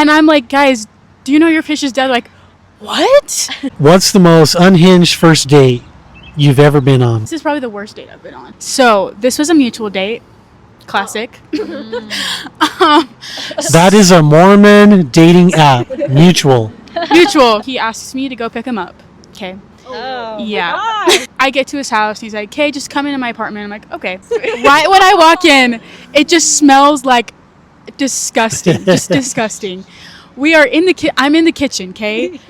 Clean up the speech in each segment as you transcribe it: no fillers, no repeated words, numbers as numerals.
And I'm like, guys, do you know your fish is dead? Like, what? What's the most unhinged first date you've ever been on? This is probably the worst date I've been on. So this was a mutual date. Classic. That is a Mormon dating app. Mutual. Mutual. He asks me to go pick him up. Okay. Oh, Yeah. I get to his house. He's like, okay, just come into my apartment. I'm like, okay. Right when I walk in, it just smells like disgusting. Just disgusting. We are in the I'm in the kitchen, okay?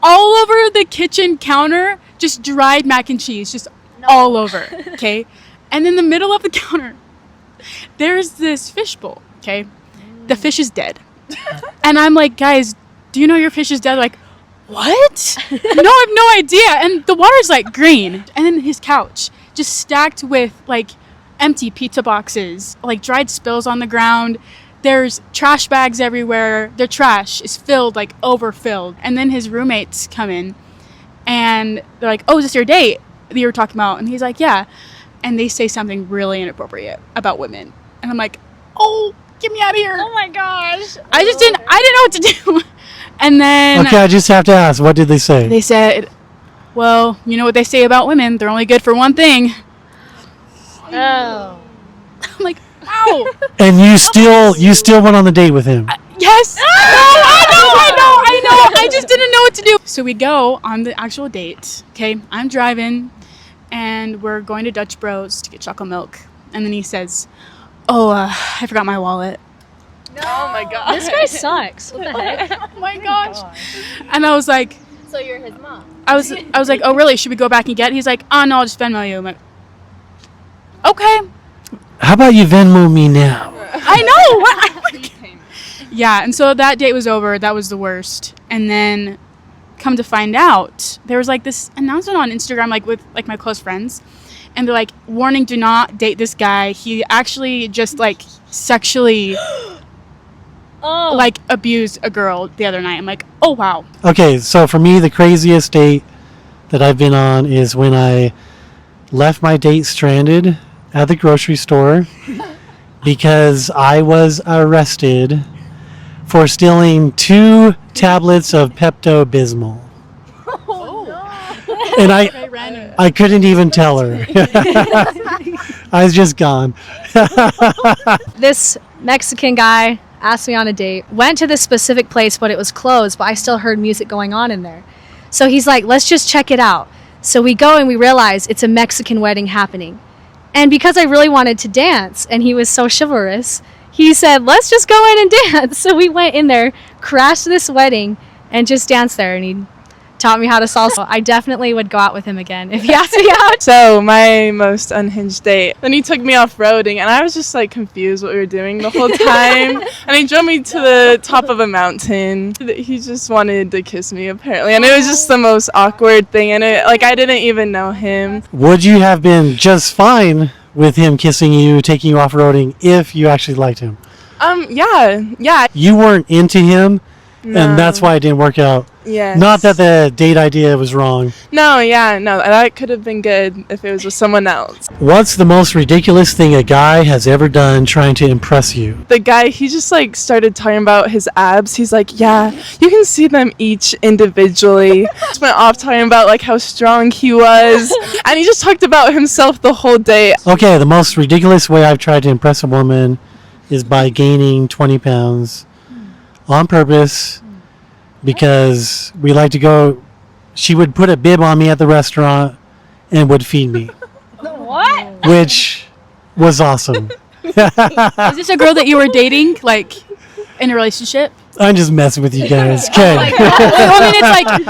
All over the kitchen counter, just dried mac and cheese, just all over, okay? And in the middle of the counter, there's this fish bowl, okay? The fish is dead. And I'm like, guys, do you know your fish is dead? Like, what? No, I have no idea. And the water's like green. And then his couch just stacked with like empty pizza boxes, like dried spills on the ground. There's trash bags everywhere. Their trash is filled, like overfilled. And then his roommates come in and they're like, oh, is this your date that you were talking about? And he's like, yeah. And they say something really inappropriate about women. And I'm like, oh, get me out of here. Oh my gosh. I didn't know what to do. And then Okay, I just have to ask, what did they say? they said, well, you know what they say about women? They're only good for one thing. Oh. I'm like, ow. And you still went on the date with him. Yes. No, I know. I just didn't know what to do. So we go on the actual date. Okay, I'm driving, and we're going to Dutch Bros to get chocolate milk. And then he says, oh, I forgot my wallet. No. Oh my god. This guy sucks. What the heck? Oh my gosh. And I was like, So you're his mom? I was like, oh really? Should we go back and get it? He's like, oh no, I'll just Venmo you. I'm like, okay. How about you Venmo me now? I know. What? Yeah, and so that date was over. That was the worst. And then, come to find out, there was like this announcement on Instagram, like with like my close friends, and they're like, "Warning: do not date this guy. He actually just like sexually like abused a girl the other night." I'm like, "Oh wow." Okay, so for me, the craziest date that I've been on is when I left my date stranded at the grocery store because I was arrested for stealing 2 tablets of Pepto-Bismol. And I couldn't even tell her. I was just gone. This Mexican guy asked me on a date, went to this specific place, but it was closed, but I still heard music going on in there. So he's like, let's just check it out. So we go and we realize it's a Mexican wedding happening. And because I really wanted to dance, and he was so chivalrous, he said, let's just go in and dance. So we went in there, crashed this wedding, and just danced there. And he taught me how to salsa. I definitely would go out with him again if he asked me out. So my most unhinged date. Then he took me off-roading, and I was just like confused what we were doing the whole time. And he drove me to the top of a mountain. He just wanted to kiss me apparently, and it was just the most awkward thing. And it, like I didn't even know him. Would you have been just fine with him kissing you, taking you off-roading, if you actually liked him? Yeah. You weren't into him, No. and that's why it didn't work out. Yes. Not that the date idea was wrong. No, that could have been good if it was with someone else. What's the most ridiculous thing a guy has ever done trying to impress you? The guy, he just like started talking about his abs. He's like, yeah, you can see them each individually. Just went off talking about like how strong he was. And he just talked about himself the whole day. Okay, the most ridiculous way I've tried to impress a woman is by gaining 20 pounds on purpose because we like to go. She would put a bib on me at the restaurant and would feed me. What? Which was awesome. Is this a girl that you were dating, like in a relationship? I'm just messing with you guys. Okay. I mean, it's like